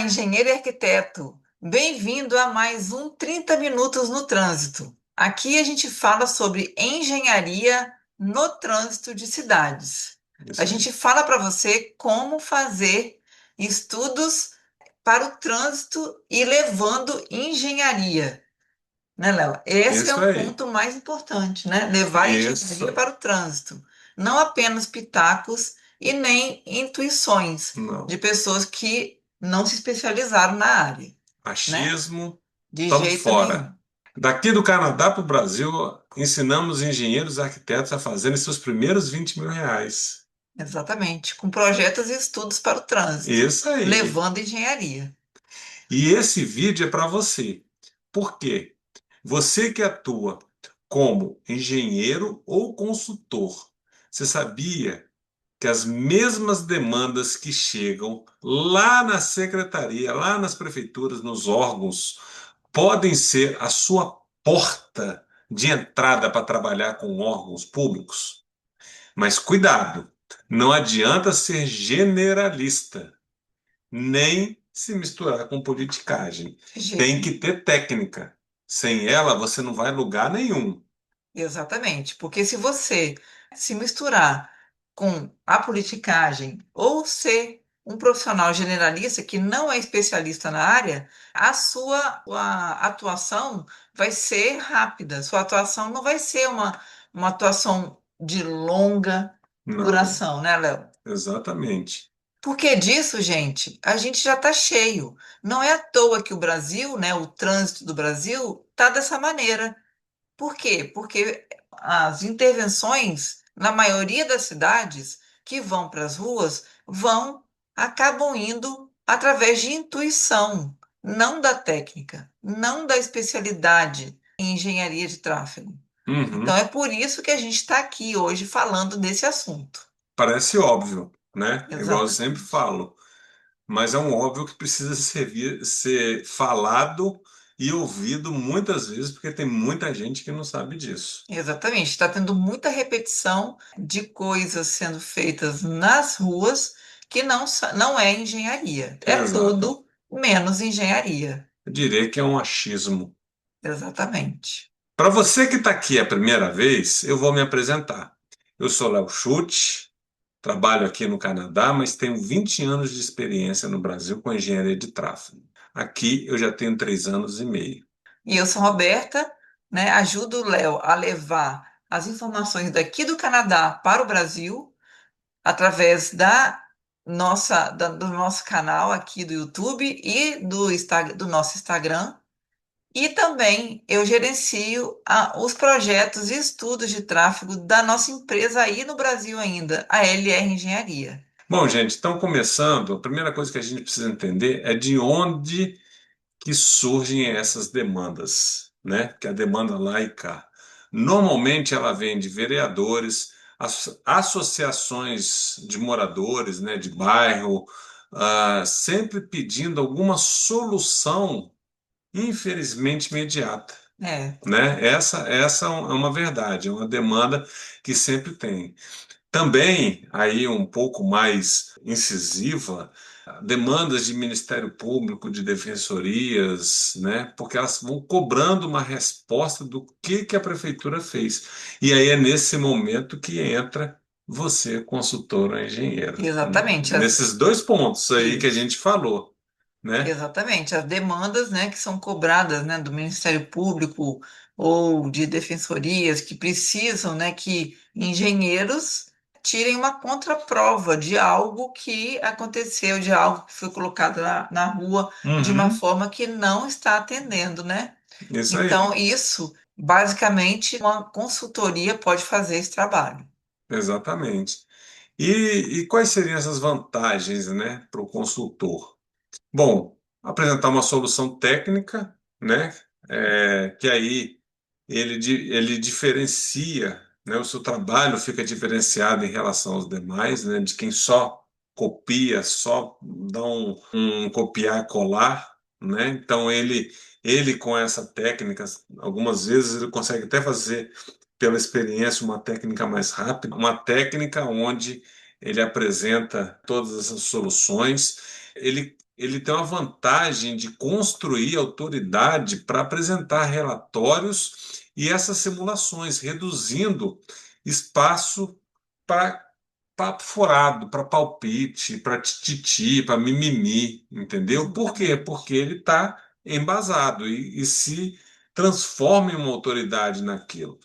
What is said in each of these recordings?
engenheiro e arquiteto. Bem-vindo a mais um 30 Minutos no Trânsito. Aqui a gente fala sobre engenharia no trânsito de cidades. A Isso aí. gente fala para você como fazer estudos para o trânsito e levando engenharia, né, Léo? Esse é Isso o aí. ponto mais importante, né? Levar Isso engenharia aí. para o trânsito, não apenas pitacos e nem intuições de Não. pessoas que não se especializaram na área, né? Achismo, De estamos jeito nenhum. fora. Daqui do Canadá para o Brasil, ensinamos engenheiros e arquitetos a fazerem seus primeiros R$ 20.000. Exatamente, com projetos e estudos para o trânsito, Isso aí. levando engenharia. E esse vídeo é para você. Por quê? Você que atua como engenheiro ou consultor, você sabia que as mesmas demandas que chegam lá na secretaria, lá nas prefeituras, nos órgãos, podem ser a sua porta de entrada para trabalhar com órgãos públicos? Mas cuidado, não adianta ser generalista, nem se misturar com politicagem. De jeito Tem que nenhum. ter técnica. Sem ela, você não vai a lugar nenhum. Exatamente, porque se você se misturar com a politicagem ou ser um profissional generalista que não é especialista na área, a atuação vai ser rápida. Sua atuação não vai ser uma atuação de longa Não, duração, né, Léo? exatamente. Por que disso, gente? A gente já está cheio. Não é à toa que o Brasil, né, o trânsito do Brasil, está dessa maneira. Por quê? Porque as intervenções, na maioria das cidades que vão para as ruas, acabam indo através de intuição, não da técnica, não da especialidade em engenharia de tráfego. Então Uhum. é por isso que a gente está aqui hoje falando desse assunto. Parece óbvio, né? Igual eu sempre Exatamente. falo, mas é um óbvio que precisa ser falado e ouvido muitas vezes, porque tem muita gente que não sabe disso. Exatamente. Está tendo muita repetição de coisas sendo feitas nas ruas que não é engenharia. É Exato. tudo menos engenharia. Eu diria que é um achismo. Exatamente. Para você que está aqui a primeira vez, eu vou me apresentar. Eu sou Léo Schutt, trabalho aqui no Canadá, mas tenho 20 anos de experiência no Brasil com engenharia de tráfego. Aqui eu já tenho 3 anos e meio. E eu sou Roberta, né? Ajudo o Léo a levar as informações daqui do Canadá para o Brasil através do nosso canal aqui do YouTube e do nosso Instagram. E também eu gerencio os projetos e estudos de tráfego da nossa empresa aí no Brasil ainda, a LR Engenharia. Bom, gente, então começando, a primeira coisa que a gente precisa entender é de onde que surgem essas demandas, né? Que é a demanda lá e cá. Normalmente ela vem de vereadores, associações de moradores, né, de bairro, sempre pedindo alguma solução, infelizmente imediata, É, né? Essa é uma verdade, é uma demanda que sempre tem. Também, aí um pouco mais incisiva, demandas de Ministério Público, de defensorias, né? Porque elas vão cobrando uma resposta do que a prefeitura fez. E aí é nesse momento que entra você, consultor ou engenheiro, exatamente. nesses dois pontos aí que a Isso. gente falou, né? Exatamente, as demandas, né, que são cobradas, né, do Ministério Público ou de defensorias que precisam, né, que engenheiros tirem uma contraprova de algo que aconteceu, de algo que foi colocado na rua de uma Uhum, forma que não está atendendo, né? isso Então, aí, isso, basicamente, uma consultoria pode fazer esse trabalho. exatamente. E quais seriam essas vantagens, né, para o consultor? Bom, apresentar uma solução técnica, né? Que aí ele diferencia, né? O seu trabalho fica diferenciado em relação aos demais, né? De quem só copia, só dá um copiar e colar, né? Então ele com essa técnica, algumas vezes ele consegue até fazer pela experiência uma técnica mais rápida, uma técnica onde ele apresenta todas essas soluções. Ele ele tem uma vantagem de construir autoridade para apresentar relatórios e essas simulações, reduzindo espaço para papo furado, para palpite, para tititi, para mimimi, entendeu? Por quê? Exatamente. Porque ele está embasado e se transforma em uma autoridade naquilo.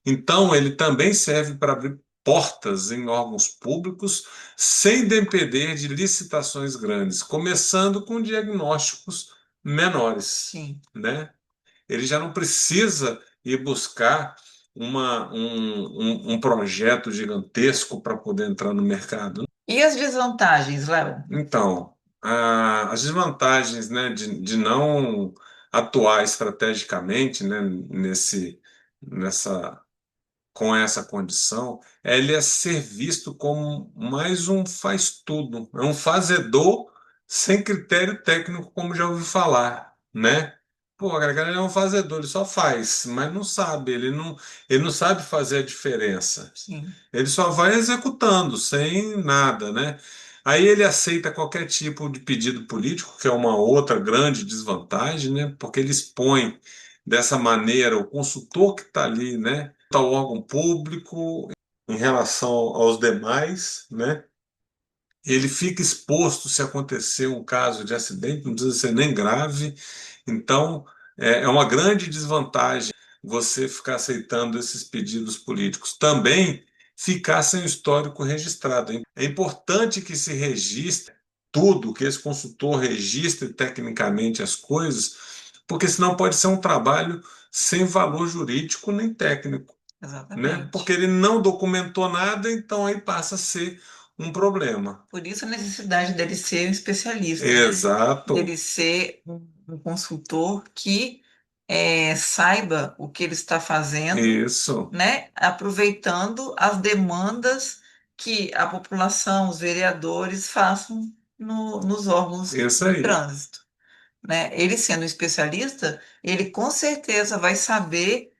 Então, ele também serve para abrir portas em órgãos públicos sem depender de licitações grandes, começando com diagnósticos menores, Sim. né? Ele já não precisa ir buscar um projeto gigantesco para poder entrar no mercado. E as desvantagens, Léo? Então, as desvantagens, né, de não atuar estrategicamente, né, nessa com essa condição, ele é ser visto como mais um faz-tudo, é um fazedor sem critério técnico, como já ouvi falar, né? Pô, cara, ele é um fazedor, ele só faz, mas não sabe, ele não sabe fazer a diferença. Sim. Ele só vai executando, sem nada, né? Aí ele aceita qualquer tipo de pedido político, que é uma outra grande desvantagem, né? Porque ele expõe dessa maneira o consultor que está ali, né? Ao órgão público em relação aos demais, né? Ele fica exposto se acontecer um caso de acidente, não precisa ser nem grave. Então, é uma grande desvantagem você ficar aceitando esses pedidos políticos. Também ficar sem o histórico registrado. É importante que se registre tudo, que esse consultor registre tecnicamente as coisas, porque senão pode ser um trabalho sem valor jurídico nem técnico, né? Porque Exatamente. ele não documentou nada, então aí passa a ser um problema. Por isso a necessidade dele ser um especialista, né? Dele Exato, ser um consultor que saiba o que ele está fazendo, isso, né? Aproveitando as demandas que a população, os vereadores façam nos órgãos isso de aí. trânsito, né? Ele sendo um especialista, ele com certeza vai saber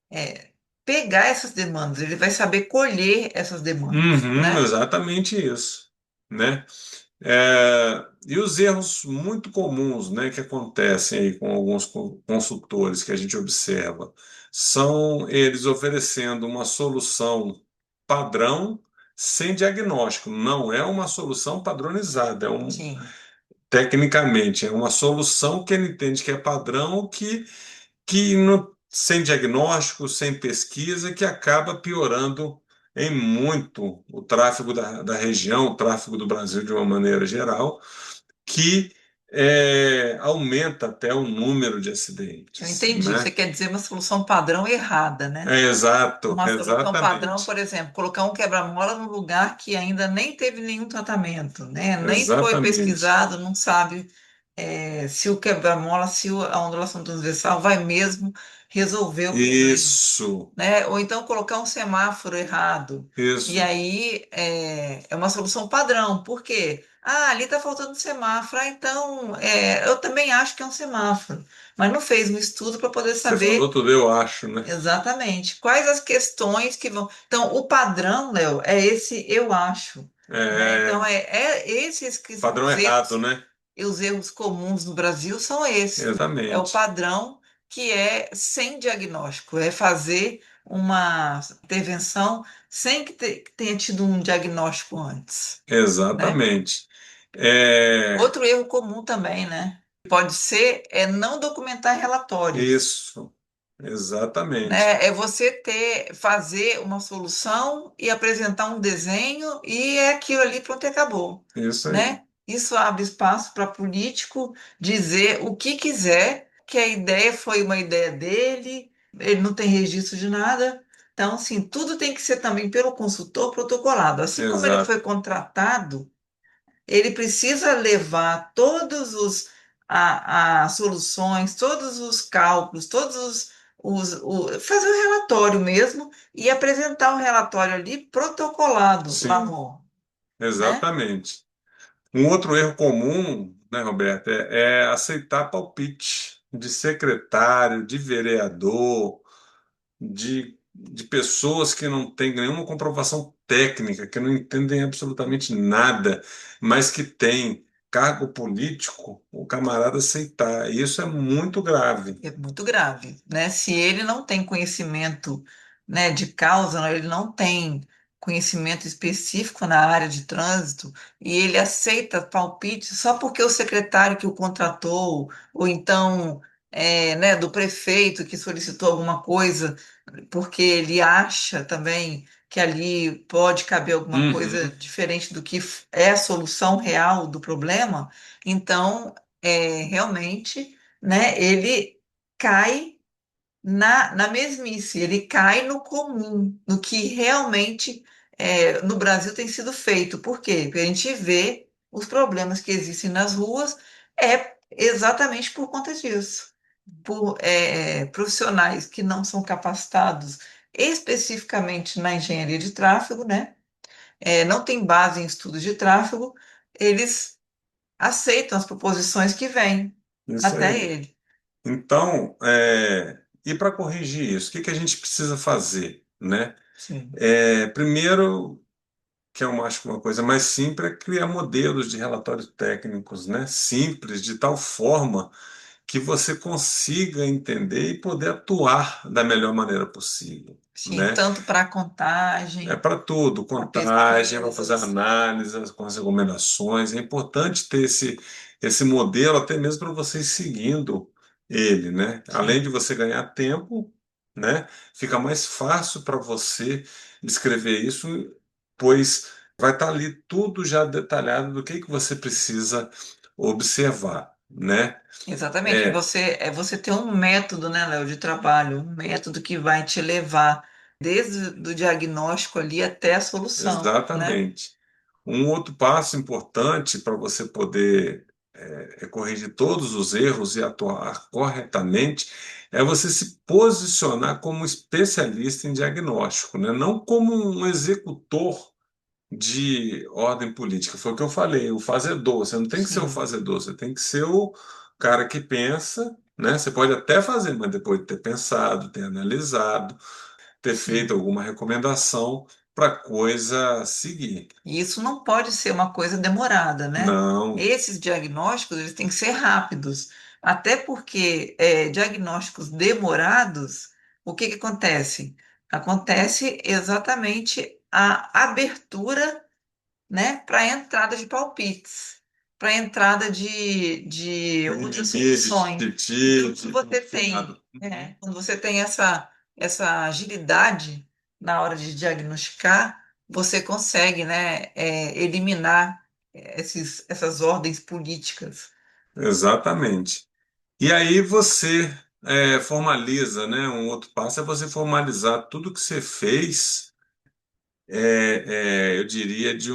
é, pegar essas demandas, ele vai saber colher essas demandas, Uhum, né? exatamente isso, né? E os erros muito comuns, né, que acontecem aí com alguns consultores que a gente observa, são eles oferecendo uma solução padrão sem diagnóstico. Não é uma solução padronizada, Sim. tecnicamente, é uma solução que ele entende que é padrão, sem diagnóstico, sem pesquisa, que acaba piorando em muito o tráfego da região, o tráfego do Brasil de uma maneira geral, que aumenta até o número de Eu acidentes, entendi. Você né? quer dizer uma solução padrão errada, né? É exato, Uma solução padrão, exatamente, por exemplo, colocar um quebra-mola no lugar que ainda nem teve nenhum tratamento, né? Nem foi exatamente. pesquisado, não sabe se o quebra-mola, a ondulação transversal vai mesmo resolver o problema, Isso, né? Ou então colocar um semáforo errado. E isso, aí é uma solução padrão. Por quê? Ah, ali está faltando semáforo. Ah, então eu também acho que é um semáforo. Mas não fez um estudo para poder você falou saber tudo, eu acho, né? exatamente quais as questões que vão. Então, o padrão, Léo, é esse eu acho. Né? Então, É esses que são padrão os errado, erros. né? E os erros comuns no Brasil são esses. É o Exatamente, padrão que é sem diagnóstico, é fazer uma intervenção sem que tenha tido um diagnóstico antes, né? exatamente. É, Outro erro comum também, né? Pode ser não documentar relatórios, isso, exatamente. né? É você fazer uma solução e apresentar um desenho e é aquilo ali, pronto, e acabou, Isso aí. né? Isso abre espaço para político dizer o que quiser, que a ideia foi uma ideia dele, ele não tem registro de nada. Então, assim, tudo tem que ser também pelo consultor protocolado. Assim como ele foi Exato. contratado, ele precisa levar todos as soluções, todos os cálculos, fazer o relatório mesmo e apresentar o relatório ali protocolado lá Sim, no, né? exatamente. Um outro erro comum, né, Roberto, é aceitar palpite de secretário, de vereador, de pessoas que não têm nenhuma comprovação técnica, que não entendem absolutamente nada, mas que têm cargo político, o camarada aceitar. E isso é muito grave. É muito grave, né? Se ele não tem conhecimento, né, de causa, né, ele não tem conhecimento específico na área de trânsito e ele aceita palpite só porque o secretário que o contratou, ou então, né, do prefeito que solicitou alguma coisa, porque ele acha também que ali pode caber alguma coisa Uhum. diferente do que é a solução real do problema, então, realmente, né, ele cai na mesmice, ele cai no comum, no que realmente no Brasil tem sido feito. Por quê? Porque a gente vê os problemas que existem nas ruas exatamente por conta disso. Por profissionais que não são capacitados especificamente na engenharia de tráfego, né? Não tem base em estudos de tráfego, eles aceitam as proposições que vêm Isso até aí. ele. Então, e para corrigir isso, o que que a gente precisa fazer, né? Sim. Primeiro, que eu acho que uma coisa mais simples é criar modelos de relatórios técnicos, né? Simples, de tal forma que você consiga entender e poder atuar da melhor maneira possível, Sim, né? tanto para É contagem, para tudo, para contagem, para fazer pesquisas. análise com as recomendações. É importante ter esse modelo, até mesmo para você ir seguindo ele, né? Além de Sim, você ganhar tempo, né? Fica mais fácil para você escrever isso, pois vai estar ali tudo já detalhado do que você precisa observar, né? exatamente. É, Você ter um método, né, Léo, de trabalho, um método que vai te levar desde o diagnóstico ali até a solução, né? exatamente. Um outro passo importante para você poder corrigir todos os erros e atuar corretamente é você se posicionar como especialista em diagnóstico, né? Não como um executor de ordem política. Foi o que eu falei, o fazedor. Você não tem que ser o Sim, fazedor, você tem que ser o cara que pensa, né? Você pode até fazer, mas depois de ter pensado, ter analisado, ter feito sim. alguma recomendação para a coisa seguir. E isso não pode ser uma coisa demorada, né? Não, Esses diagnósticos, eles têm que ser rápidos, até porque diagnósticos demorados, o que que acontece? Acontece exatamente a abertura, né, para a entrada de palpites, para a entrada de outras envia soluções. de Então, tite, quando você tem essa agilidade na hora de diagnosticar, você consegue, né, eliminar essas ordens políticas. exatamente. E aí você formaliza, né? Um outro passo é você formalizar tudo que você fez, eu diria, de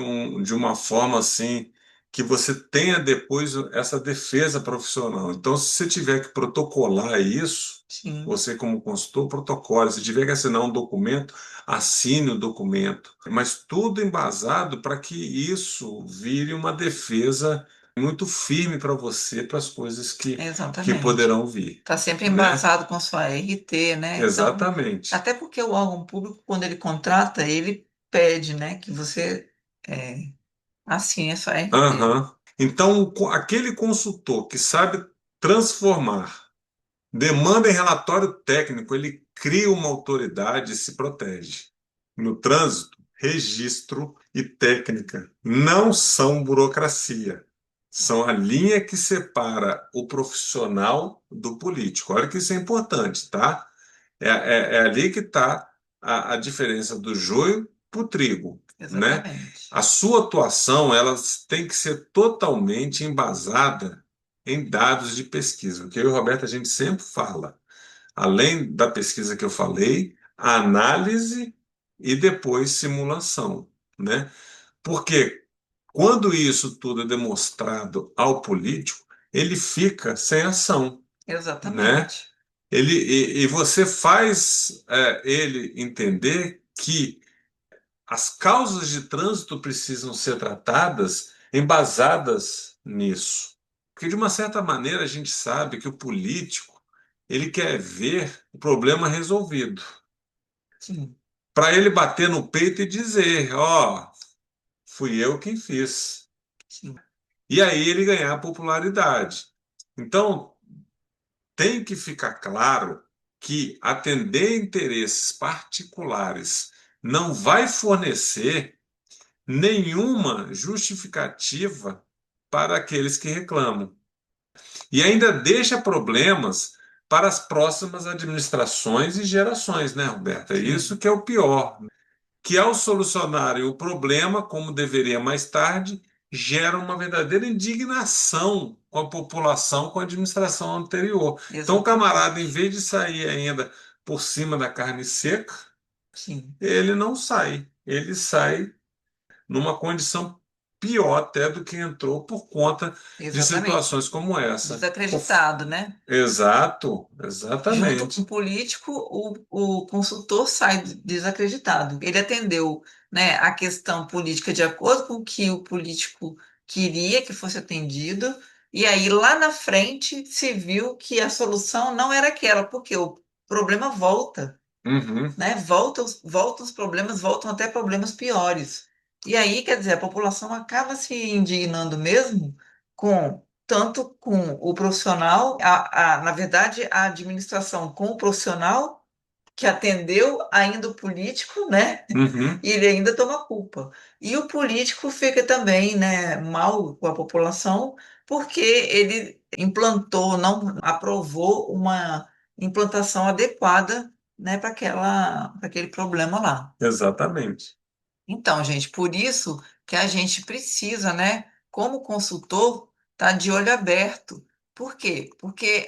uma forma assim que você tenha depois essa defesa profissional. Então, se você tiver que protocolar isso, Sim, você como consultor protocole. Se tiver que assinar um documento, assine o documento. Mas tudo embasado para que isso vire uma defesa muito firme para você, para as coisas que exatamente. poderão vir, Está sempre né? embasado com sua RT, né? Então, Exatamente. até porque o órgão público, quando ele contrata, ele pede, né, que você é, assine a sua RT. Aham. Então, aquele consultor que sabe transformar demanda em relatório técnico, ele cria uma autoridade e se protege. No trânsito, registro e técnica não são burocracia. São a linha que separa o profissional do político. Olha que isso é importante, tá? É ali que está a diferença do joio para o trigo, né? Exatamente. A sua atuação ela tem que ser totalmente embasada em dados de pesquisa. O que eu e o Roberto a gente sempre fala. Além da pesquisa que eu falei, a análise e depois simulação, né? Porque quando isso tudo é demonstrado ao político, ele fica sem ação, né? Exatamente. E você faz ele entender que as causas de trânsito precisam ser tratadas embasadas nisso. Porque, de uma certa maneira, a gente sabe que o político ele quer ver o problema resolvido. Sim, Para ele bater no peito e dizer: Ó, fui eu quem fiz. sim. e aí ele ganhar popularidade. Então, tem que ficar claro que atender interesses particulares não vai fornecer nenhuma justificativa para aqueles que reclamam. E ainda deixa problemas para as próximas administrações e gerações, né, Roberta? É isso Sim, que é o pior, que ao solucionarem o problema, como deveria mais tarde, gera uma verdadeira indignação com a população, com a administração anterior. Então, o camarada, em exatamente. vez de sair ainda por cima da carne seca, Sim, ele não sai. Ele sai numa condição pior até do que entrou por conta de exatamente. situações como essa. Desacreditado, né? Exato, Junto com o exatamente. político, o consultor sai desacreditado. Ele atendeu, né, a questão política de acordo com o que o político queria que fosse atendido, e aí lá na frente se viu que a solução não era aquela, porque o problema volta, Uhum, né? Voltam os problemas, voltam até problemas piores. E aí, quer dizer, a população acaba se indignando mesmo com tanto com o profissional, na verdade, a administração com o profissional que atendeu ainda o político, né? uhum, E ele ainda toma culpa. E o político fica também, né, mal com a população, porque ele implantou, não aprovou uma implantação adequada, né, para aquele problema lá. exatamente. Então, gente, por isso que a gente precisa, né, como consultor, estar de olho aberto. Por quê? Porque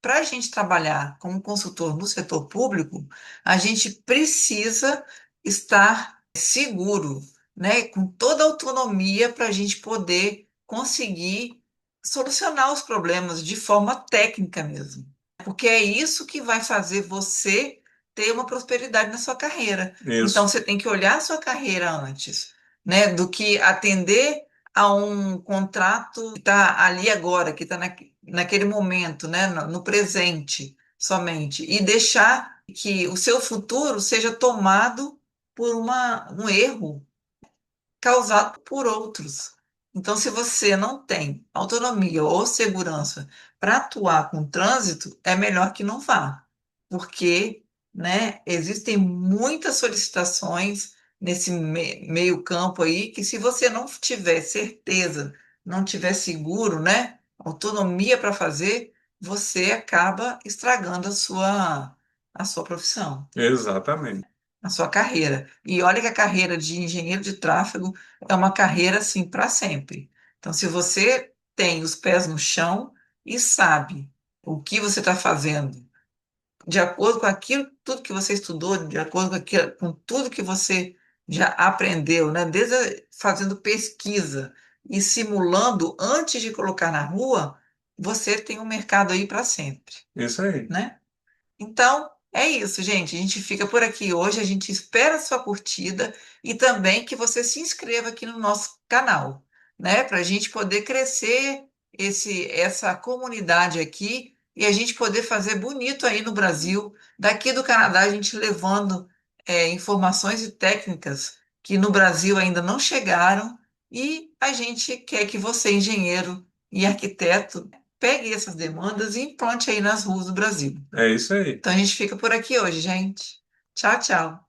para a gente trabalhar como consultor no setor público, a gente precisa estar seguro, né, com toda a autonomia para a gente poder conseguir solucionar os problemas de forma técnica mesmo. Porque é isso que vai fazer você ter uma prosperidade na sua carreira. Então, Isso, você tem que olhar a sua carreira antes, né, do que atender a um contrato que está ali agora, que está naquele momento, né, no presente somente, e deixar que o seu futuro seja tomado por um erro causado por outros. Então, se você não tem autonomia ou segurança para atuar com o trânsito, é melhor que não vá, porque, né, existem muitas solicitações nesse meio campo aí que se você não tiver certeza, não tiver seguro, né, autonomia para fazer, você acaba estragando a sua profissão, exatamente. a sua carreira. E olha que a carreira de engenheiro de tráfego é uma carreira assim para sempre. Então, se você tem os pés no chão e sabe o que você está fazendo, de acordo com aquilo, tudo que você estudou, de acordo com tudo que você já aprendeu, né? Fazendo pesquisa e simulando antes de colocar na rua, você tem um mercado aí para sempre, Isso aí. né? Então, é isso, gente. A gente fica por aqui hoje. A gente espera a sua curtida e também que você se inscreva aqui no nosso canal, né? Para a gente poder crescer essa comunidade aqui e a gente poder fazer bonito aí no Brasil. Daqui do Canadá, a gente levando informações e técnicas que no Brasil ainda não chegaram e a gente quer que você, engenheiro e arquiteto, pegue essas demandas e implante aí nas ruas do Brasil. É isso aí. Então a gente fica por aqui hoje, gente. Tchau, tchau.